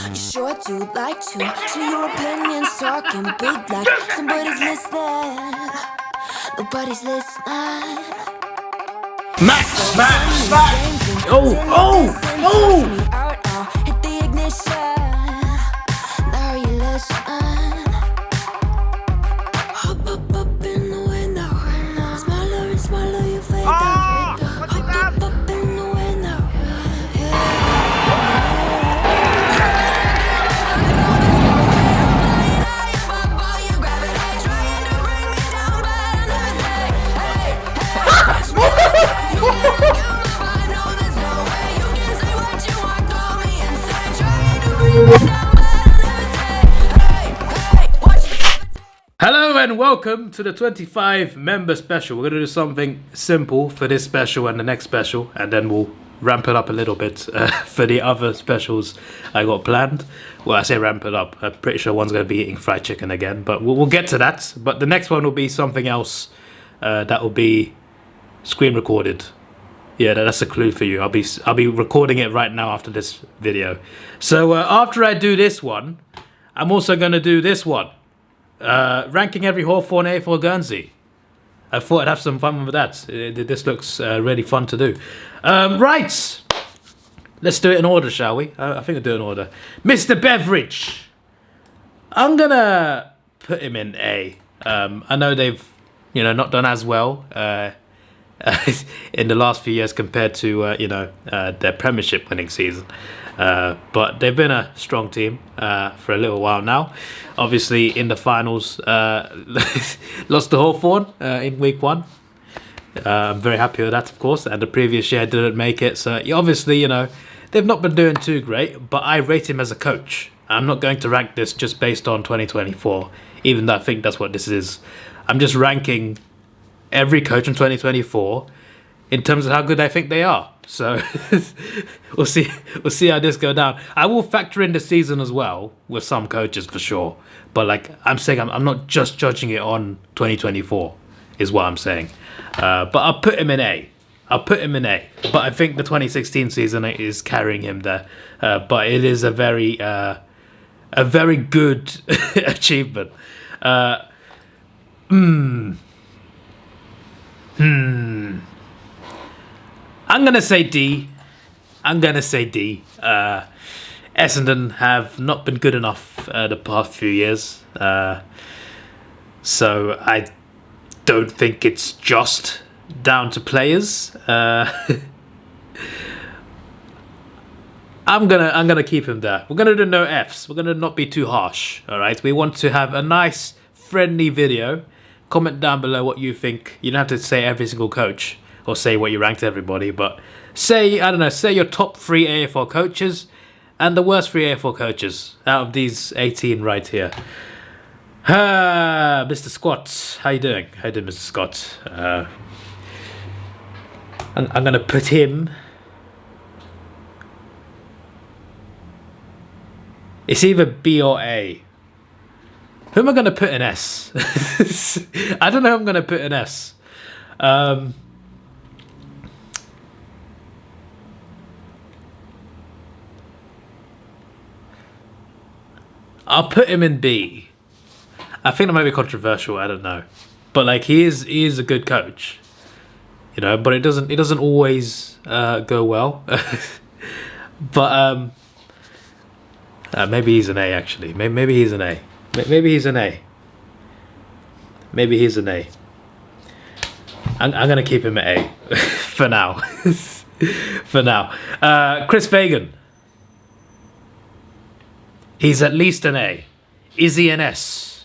You sure do like to share your opinions, talking big like somebody's listening. Nobody's listening. Max! Oh! Hit the ignition. Now you listen. Hop up in the window. Smaller and smaller, you fade down. Hop up in the window. Hello and welcome to the 25 member special. We're going to do something simple for this special and the next special, and then we'll ramp it up a little bit for the other specials I got planned. Well, I say ramp it up. I'm pretty sure one's going to be eating fried chicken again, but we'll get to that. But the next one will be something else that will be screen recorded. Yeah, that's a clue for you. I'll be recording it right now after this video. So after I do this one, I'm also going to do this one. Ranking every Hawthorn A4 Guernsey. I thought I'd have some fun with that. This looks really fun to do. Right, let's do it in order, shall we? I think I'll do it in order. Mr. Beveridge, I'm gonna put him in A. I know they've, not done as well in the last few years compared to their Premiership winning season. But they've been a strong team for a little while now. Obviously, in the finals, lost to Hawthorn in week 1. I'm very happy with that, of course. And the previous year didn't make it. So obviously, they've not been doing too great. But I rate him as a coach. I'm not going to rank this just based on 2024, even though I think that's what this is. I'm just ranking every coach in 2024 in terms of how good I think they are. So we'll see how this go down. I will factor in the season as well with some coaches for sure. But I'm saying, I'm not just judging it on 2024 is what I'm saying. But I'll put him in A. But I think the 2016 season is carrying him there. But it is a very good achievement. I'm going to say D. Essendon have not been good enough the past few years. So I don't think it's just down to players. I'm gonna keep him there. We're gonna do no Fs. We're gonna not be too harsh. All right. We want to have a nice, friendly video. Comment down below what you think. You don't have to say every single coach or say what you ranked everybody, but say your top 3 AFL coaches and the worst 3 AFL coaches out of these 18 right here. Mr. Scott, how you doing? Mr. Scott? I'm gonna put him. It's either B or A. Who am I gonna put in S? I don't know who I'm gonna put in S. I'll put him in B. I think that might be controversial. I don't know, but he is a good coach, But it doesn't always go well. But maybe he's an A actually. Maybe he's an A. Maybe he's an A. I'm gonna keep him at A for now. For now, Chris Fagan. He's at least an A. Is he an S?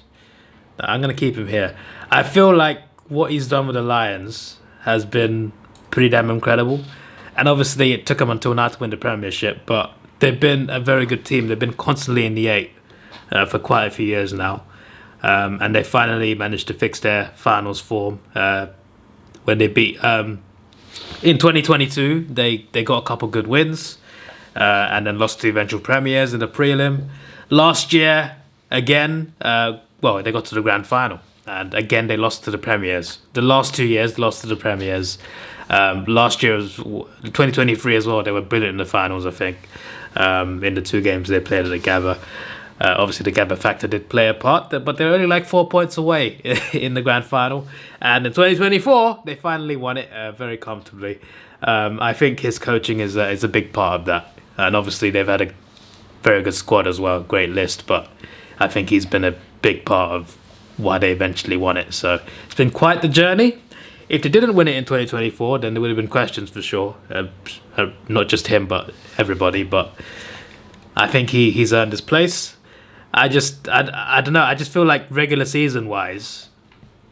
No, I'm going to keep him here. I feel like what he's done with the Lions has been pretty damn incredible. And obviously it took him until now to win the Premiership, but they've been a very good team. They've been constantly in the 8 for quite a few years now. And they finally managed to fix their finals form when they beat... in 2022, they got a couple good wins and then lost to eventual premiers in the prelim. Last year, again, they got to the grand final. And again, they lost to the Premiers. The last 2 years, lost to the Premiers. Last year was 2023 as well. They were brilliant in the finals, I think. In the 2 games they played at the Gabba. Obviously, the Gabba factor did play a part, but they're only like 4 points away in the grand final. And in 2024, they finally won it very comfortably. I think his coaching is a big part of that. And obviously, they've had a very good squad as well, great list. But I think he's been a big part of why they eventually won it. So it's been quite the journey. If they didn't win it in 2024, then there would have been questions for sure. Not just him, but everybody. But I think he's earned his place. I don't know. I just feel like regular season wise,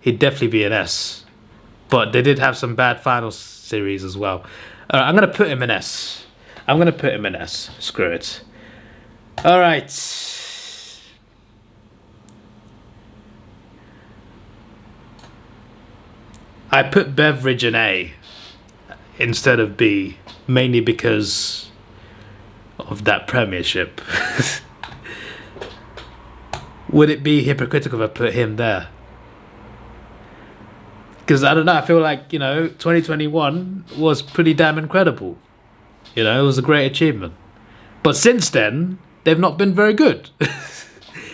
he'd definitely be an S. But they did have some bad final series as well. I'm going to put him in S. Screw it. All right. I put Beveridge in A instead of B, mainly because of that premiership. Would it be hypocritical if I put him there? Because I don't know, I feel like, 2021 was pretty damn incredible. It was a great achievement. But since then, they've not been very good.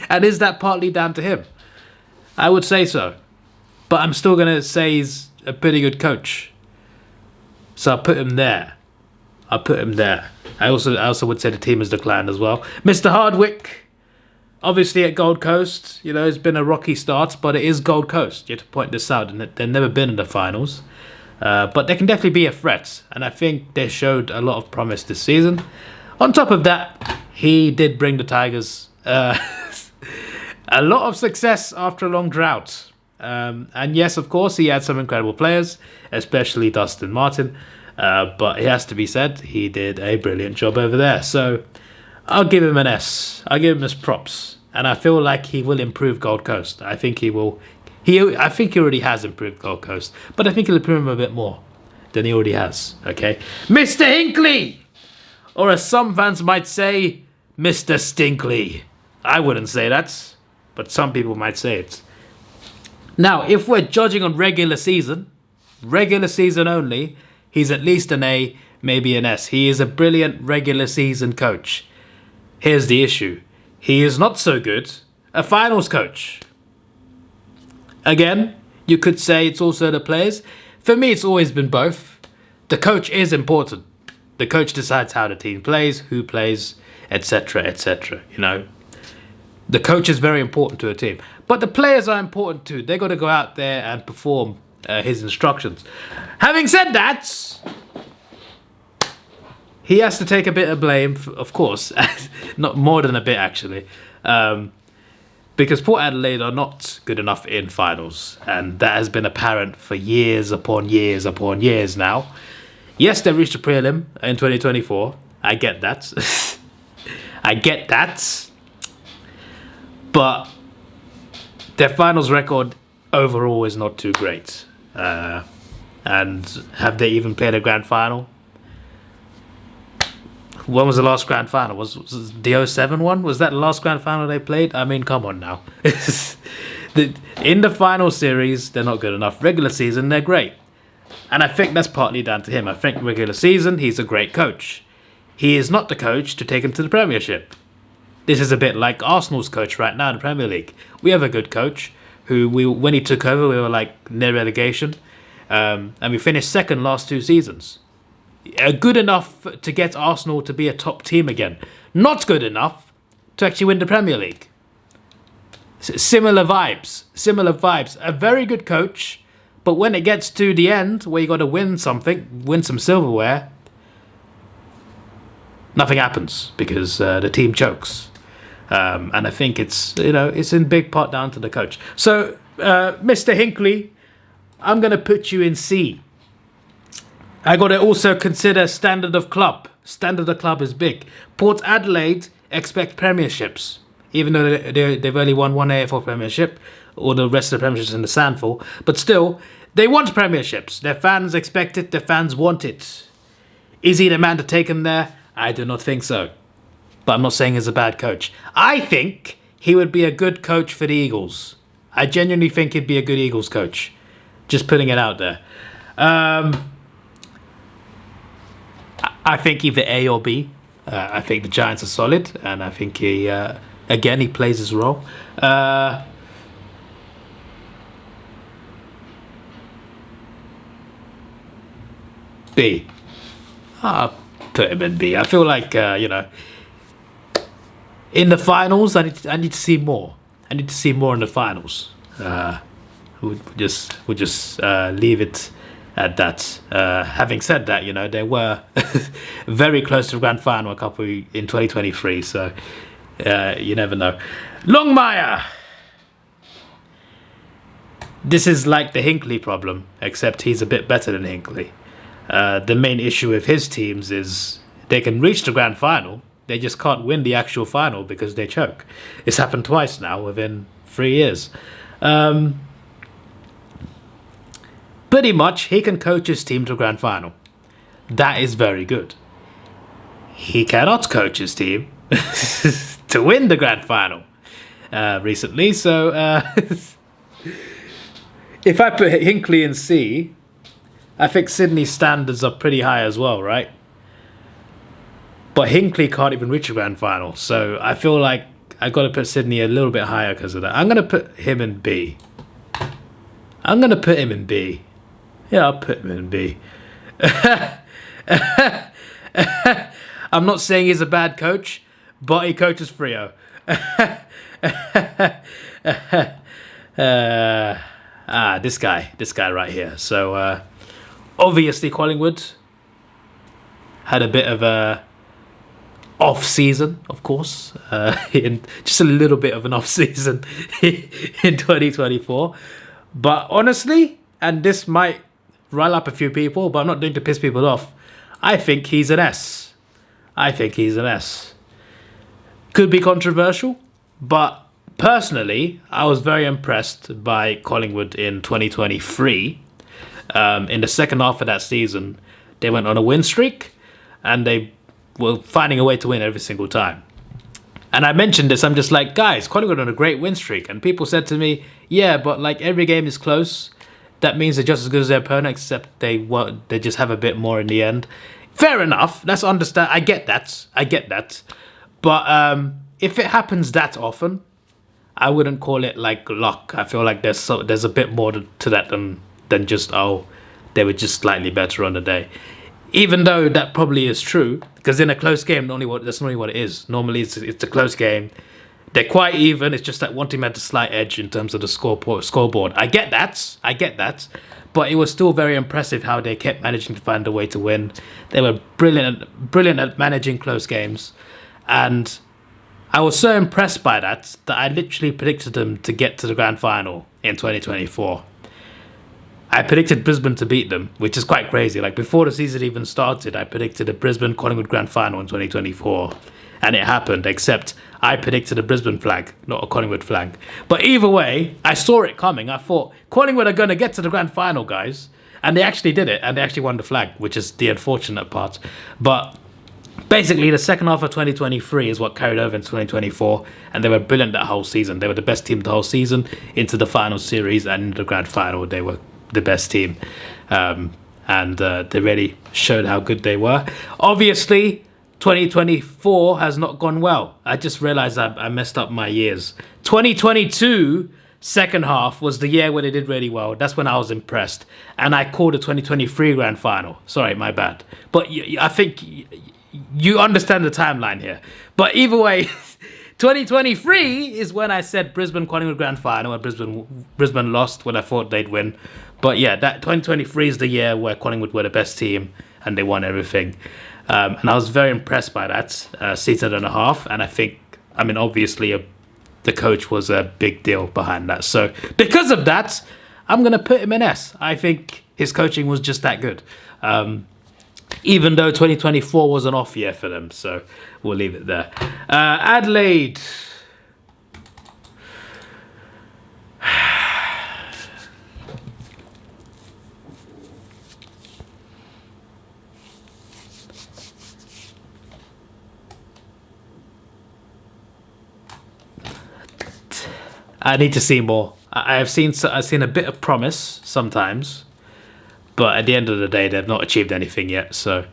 And is that partly down to him? I would say so. But I'm still going to say he's a pretty good coach. So I'll put him there. I also would say the team has declined as well. Mr. Hardwick, obviously at Gold Coast, it's been a rocky start, but it is Gold Coast. You have to point this out. And they've never been in the finals. But they can definitely be a threat. And I think they showed a lot of promise this season. On top of that, he did bring the Tigers a lot of success after a long drought. And yes, of course, he had some incredible players, especially Dustin Martin. But it has to be said, he did a brilliant job over there. So I'll give him an S. I'll give him his props. And I feel like he will improve Gold Coast. I think he will. I think he already has improved Gold Coast. But I think he'll improve him a bit more than he already has. Okay? Mr. Hinkley! Or as some fans might say, Mr. Stinkley. I wouldn't say that, but some people might say it. Now, if we're judging on regular season only, he's at least an A, maybe an S. He is a brilliant regular season coach. Here's the issue. He is not so good a finals coach. Again, you could say it's also the players. For me, it's always been both. The coach is important. The coach decides how the team plays, who plays, etc., etc., The coach is very important to a team. But the players are important too. They got to go out there and perform his instructions. Having said that, he has to take a bit of blame, of course. Not more than a bit, actually. Because Port Adelaide are not good enough in finals. And that has been apparent for years upon years upon years now. Yes, they reached a prelim in 2024. I get that. But their finals record overall is not too great. And have they even played a grand final? When was the last grand final? Was the 07 one? Was that the last grand final they played? I mean, come on now. In the final series, they're not good enough. Regular season, they're great. And I think that's partly down to him. I think regular season, he's a great coach. He is not the coach to take him to the Premiership. This is a bit like Arsenal's coach right now in the Premier League. We have a good coach who, when he took over, we were like near relegation. And we finished second last 2 seasons. Good enough to get Arsenal to be a top team again. Not good enough to actually win the Premier League. Similar vibes. A very good coach, but when it gets to the end, where you got to win something, win some silverware, nothing happens because the team chokes. And I think it's in big part down to the coach. So, Mr. Hinkley, I'm going to put you in C. I got to also consider standard of club. Standard of club is big. Port Adelaide expect premierships, even though they've only won one AFL premiership, or the rest of the premierships in the Sandful. But still, they want premierships. Their fans expect it. Their fans want it. Is he the man to take them there? I do not think so. But I'm not saying he's a bad coach. I think he would be a good coach for the Eagles. I genuinely think he'd be a good Eagles coach. Just putting it out there. I think either A or B. I think the Giants are solid, and I think he plays his role. B. I'll put him in B. I feel like in the finals, I need to see more. I need to see more in the finals. We'll just leave it at that. Having said that, they were very close to the grand final in 2023. So you never know. Longmire. This is like the Hinckley problem, except he's a bit better than Hinckley. The main issue with his teams is they can reach the grand final. They just can't win the actual final because they choke. It's happened twice now within 3 years. Pretty much, he can coach his team to grand final. That is very good. He cannot coach his team to win the grand final recently. So if I put Hinckley in C, I think Sydney's standards are pretty high as well, right? But Hinckley can't even reach a grand final. So I feel like I got to put Sydney a little bit higher because of that. I'm going to put him in B. Yeah, I'll put him in B. I'm not saying he's a bad coach, but he coaches Freo. This guy right here. So obviously Collingwood had a bit of a off season, of course, just a little bit of an off season in 2024. But honestly, and this might rile up a few people, but I'm not doing to piss people off, I think he's an S. Could be controversial, but personally, I was very impressed by Collingwood in 2023. In the second half of that season, they went on a win streak, and they were finding a way to win every single time. And I mentioned this, I'm just like, guys, Collingwood on a great win streak. And people said to me, yeah, but like every game is close. That means they're just as good as their opponent, except they just have a bit more in the end. Fair enough. Let's understand. I get that. But if it happens that often, I wouldn't call it like luck. I feel like there's a bit more to that than just, they were just slightly better on the day. Even though that probably is true, because in a close game, that's not really what it is. Normally, it's a close game. They're quite even. It's just that one team had the slight edge in terms of the scoreboard. I get that. But it was still very impressive how they kept managing to find a way to win. They were brilliant at managing close games. And I was so impressed by that I literally predicted them to get to the grand final in 2024. I predicted Brisbane to beat them, which is quite crazy. Like, before the season even started, I predicted a Brisbane-Collingwood grand final in 2024. And it happened, except I predicted a Brisbane flag, not a Collingwood flag. But either way, I saw it coming. I thought, Collingwood are going to get to the grand final, guys. And they actually did it, and they actually won the flag, which is the unfortunate part. But basically, the second half of 2023 is what carried over in 2024, and they were brilliant that whole season. They were the best team the whole season, into the final series, and in the grand final, they were the best team. And they really showed how good they were. Obviously, 2024 has not gone well. I just realized I messed up my years. 2022 second half was the year where they did really well. That's when I was impressed. And I called the 2023 grand final. Sorry, my bad. But I think you understand the timeline here. But either way, 2023 is when I said Brisbane-Collingwood grand final, and Brisbane lost when I thought they'd win. But yeah, that 2023 is the year where Collingwood were the best team and they won everything. And I was very impressed by that season and a half. And I think, obviously, the coach was a big deal behind that. So because of that, I'm going to put him in S. I think his coaching was just that good. Even though 2024 was an off year for them. So we'll leave it there. Adelaide. I need to see more. I've seen a bit of promise sometimes, but at the end of the day, they've not achieved anything yet. So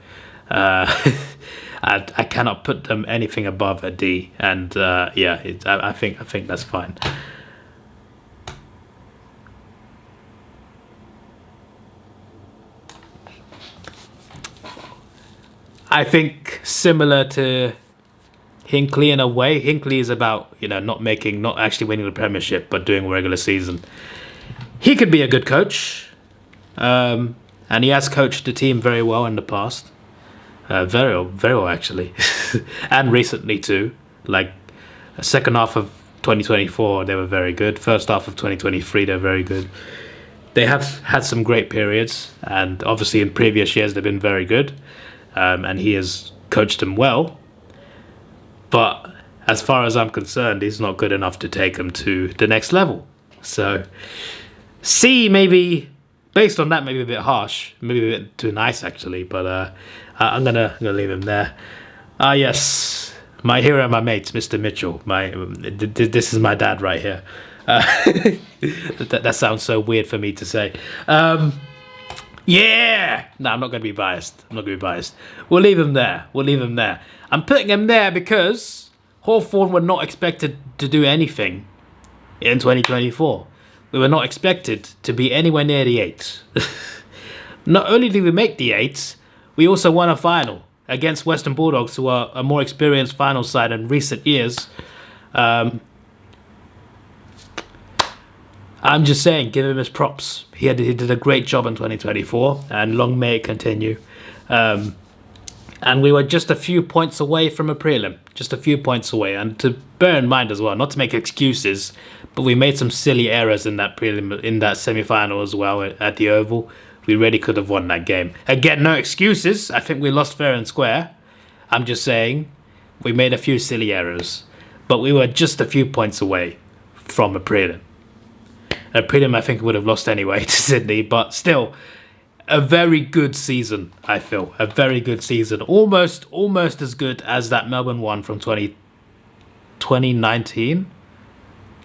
I cannot put them anything above a D. And yeah, I think that's fine. I think similar to Hinckley in a way. Hinckley is about, you know, not actually winning the Premiership, but doing a regular season. He could be a good coach, and he has coached the team very well in the past, very well actually, and recently too. Like second half of 2024, they were very good. First half of 2023, they're very good. They have had some great periods, and obviously in previous years they've been very good. And he has coached them well. But as far as I'm concerned, he's not good enough to take them to the next level. So C, maybe, based on that, maybe a bit harsh. Maybe a bit too nice, actually. But I'm gonna leave him there. Yes, my hero, my mate, Mr. Mitchell. This is my dad right here. That sounds so weird for me to say. Yeah! No, I'm not going to be biased. We'll leave him there. I'm putting him there because Hawthorn were not expected to do anything in 2024. We were not expected to be anywhere near the 8. Not only did we make the 8, we also won a final against Western Bulldogs, who are a more experienced final side in recent years. I'm just saying, give him his props. He did a great job in 2024, and long may it continue. And we were just a few points away from a prelim, just a few points away. And to bear in mind as well, not to make excuses, but we made some silly errors in that prelim, in that semi-final as well at the Oval. We really could have won that game. Again, no excuses. I think we lost fair and square. I'm just saying, we made a few silly errors, but we were just a few points away from a prelim. A prelim I think would have lost anyway to Sydney, but still a very good season, I feel. A very good season. Almost as good as that Melbourne one from 2019.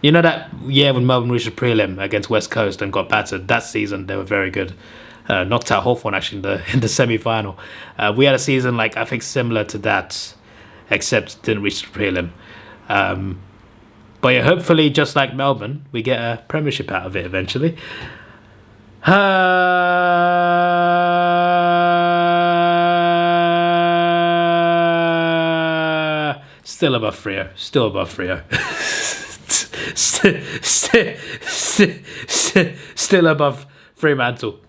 You know that year when Melbourne reached a prelim against West Coast and got battered? That season they were very good. Knocked out Hawthorn actually in the semi-final. We had a season like I think similar to that, except didn't reach the prelim. But yeah, hopefully, just like Melbourne, we get a premiership out of it eventually. Still above Freo. Still above Fremantle.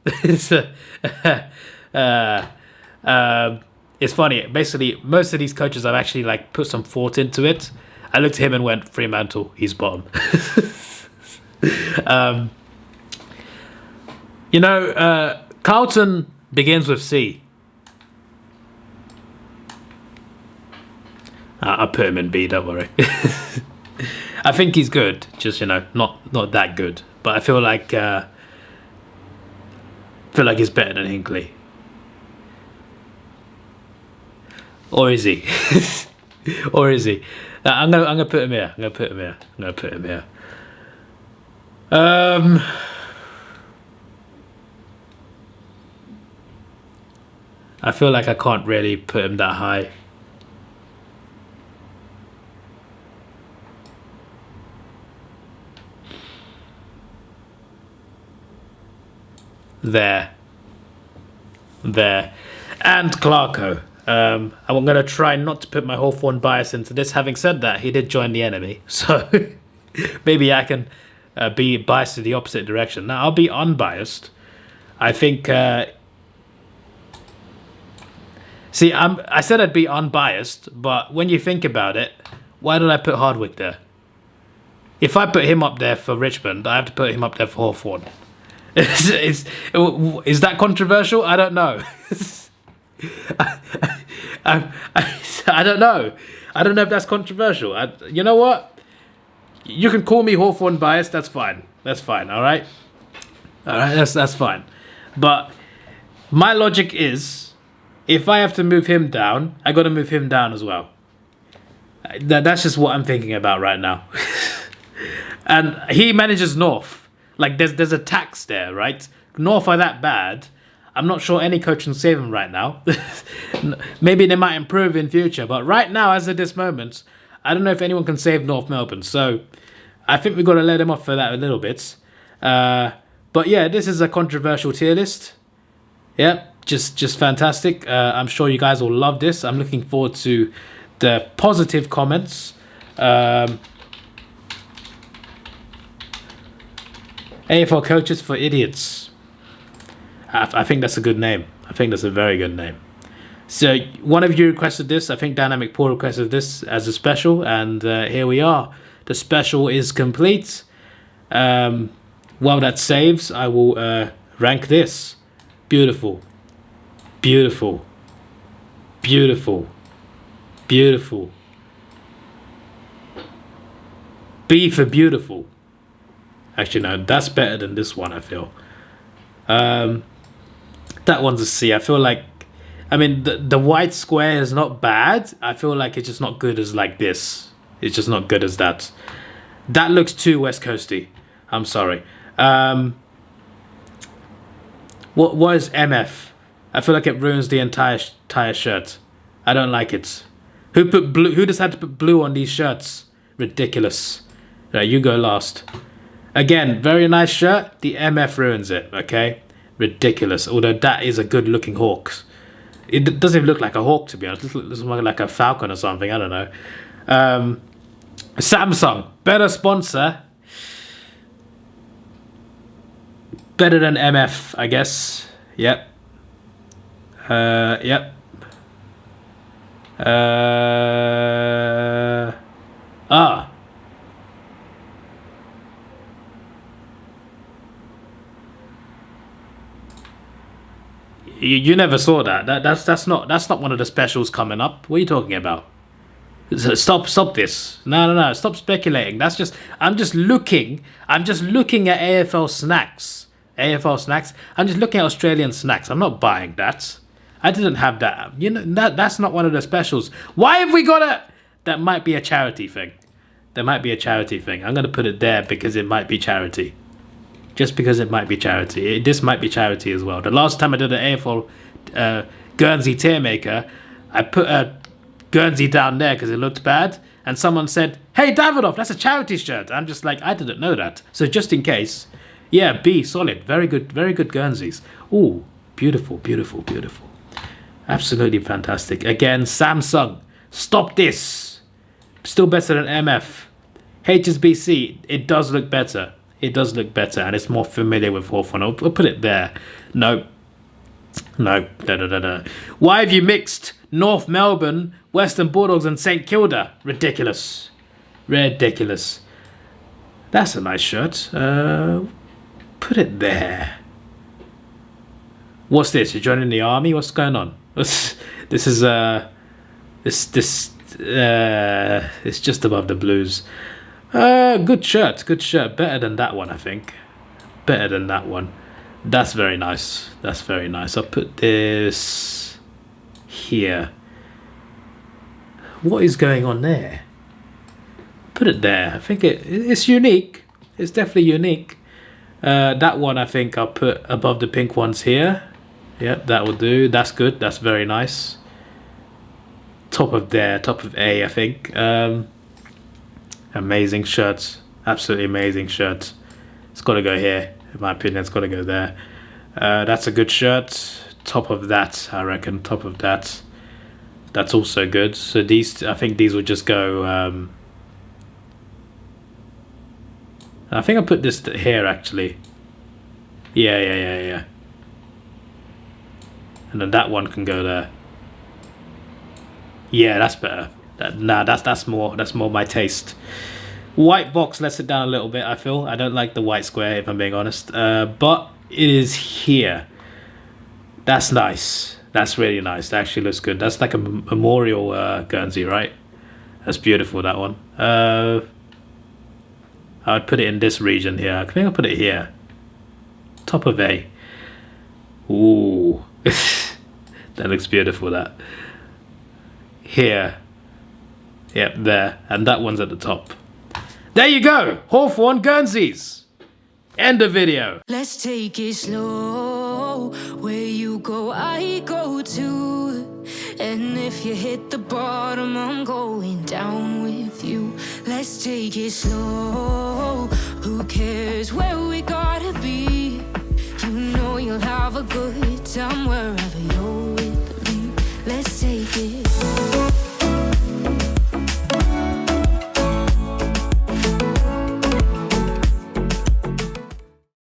It's funny. Basically, most of these coaches have actually like put some thought into it. I looked at him and went, Fremantle, he's bottom. Carlton begins with C. I'll put him in B, don't worry. I think he's good, just, not that good. But I feel like he's better than Hinckley. Or is he? I'm gonna put him here. I feel like I can't really put him that high. There. And Clarko. I'm going to try not to put my Hawthorn bias into this. Having said that, he did join the enemy, so maybe I can be biased to the opposite direction. Now, I'll be unbiased. I think... See, I said I'd be unbiased, but when you think about it, why did I put Hardwick there? If I put him up there for Richmond, I have to put him up there for Hawthorn. Is that controversial? I don't know. I don't know. I don't know if that's controversial. You know what? You can call me Hawthorn biased. That's fine. All right. That's fine. But my logic is, if I have to move him down, I got to move him down as well. That's just what I'm thinking about right now. And he manages North. Like there's a tax there, right? North are that bad. I'm not sure any coach can save them right now. Maybe they might improve in future, but right now, as of this moment, I don't know if anyone can save North Melbourne. So I think we've got to let them off for that a little bit. But yeah, this is a controversial tier list. Yeah, just fantastic. I'm sure you guys will love this. I'm looking forward to the positive comments. AFL coaches for idiots. I think that's a good name. I think that's a very good name. So one of you requested this. I think Dynamic Paul requested this as a special, and here we are. The special is complete. While that saves, I will rank this. Beautiful. Beautiful. Beautiful. Beautiful. B for beautiful. Actually, no, that's better than this one, I feel. That one's a C. I feel like, I mean, the white square is not bad. I feel like it's just not good as like this. It's just not good as that. That looks too West Coasty. I'm sorry. What is MF? I feel like it ruins the entire shirt. I don't like it. Who put blue? Who decided to put blue on these shirts? Ridiculous. Right, you go last. Again, very nice shirt. The MF ruins it. Okay, ridiculous. Although that is a good-looking hawk. It doesn't even look like a hawk, to be honest. It looks more like a falcon or something. I don't know. Samsung, better sponsor. Better than MF, I guess. Yep. Yep. You never saw that. That's not one of the specials coming up. What are you talking about? Stop this. No. Stop speculating. I'm just looking at AFL snacks. AFL snacks. I'm just looking at Australian snacks. I'm not buying that. I didn't have that. You know, that's not one of the specials. Why have we got it? That might be a charity thing. There might be a charity thing. I'm going to put it there because it might be charity. Just because it might be charity. This might be charity as well. The last time I did an AFL Guernsey Tiermaker, I put a Guernsey down there because it looked bad. And someone said, hey, Davidoff, that's a charity shirt. I'm just like, I didn't know that. So just in case, yeah, B, solid. Very good Guernseys. Ooh, beautiful, beautiful, beautiful. Absolutely fantastic. Again, Samsung, stop this. Still better than MF. HSBC, it does look better. It does look better, and it's more familiar with Hawthorn. I'll put it there. No. Why have you mixed North Melbourne, Western Bulldogs, and St Kilda? Ridiculous. Ridiculous. That's a nice shirt. Put it there. What's this? You're joining the army? What's going on? This is it's just above the Blues. Good shirt. Better than that one, I think. Better than that one. That's very nice. That's very nice. I'll put this here. What is going on there? Put it there. I think it's unique. It's definitely unique. That one I think I'll put above the pink ones here. Yep, that will do. That's good. That's very nice. Top of A, I think. Amazing shirts. Absolutely amazing shirts. It's got to go here. In my opinion, it's got to go there. That's a good shirt. Top of that, I reckon. Top of that. That's also good. So these, I think these will just go... I think I'll put this here, actually. Yeah. And then that one can go there. Yeah, that's better. That's more my taste. White box lets it down a little bit, I feel. I don't like the white square, if I'm being honest. But it is here. That's nice. That's really nice. That actually looks good. That's like a memorial Guernsey, right? That's beautiful, that one. I would put it in this region here. I think I'll put it here. Top of A. Ooh. That looks beautiful, that. Here. Yep, there. And that one's at the top. There you go. Hawthorne Guernseys. End of video. Let's take it slow. Where you go, I go too. And if you hit the bottom, I'm going down with you. Let's take it slow. Who cares where we gotta be? You know you'll have a good time wherever you're with me. Let's take it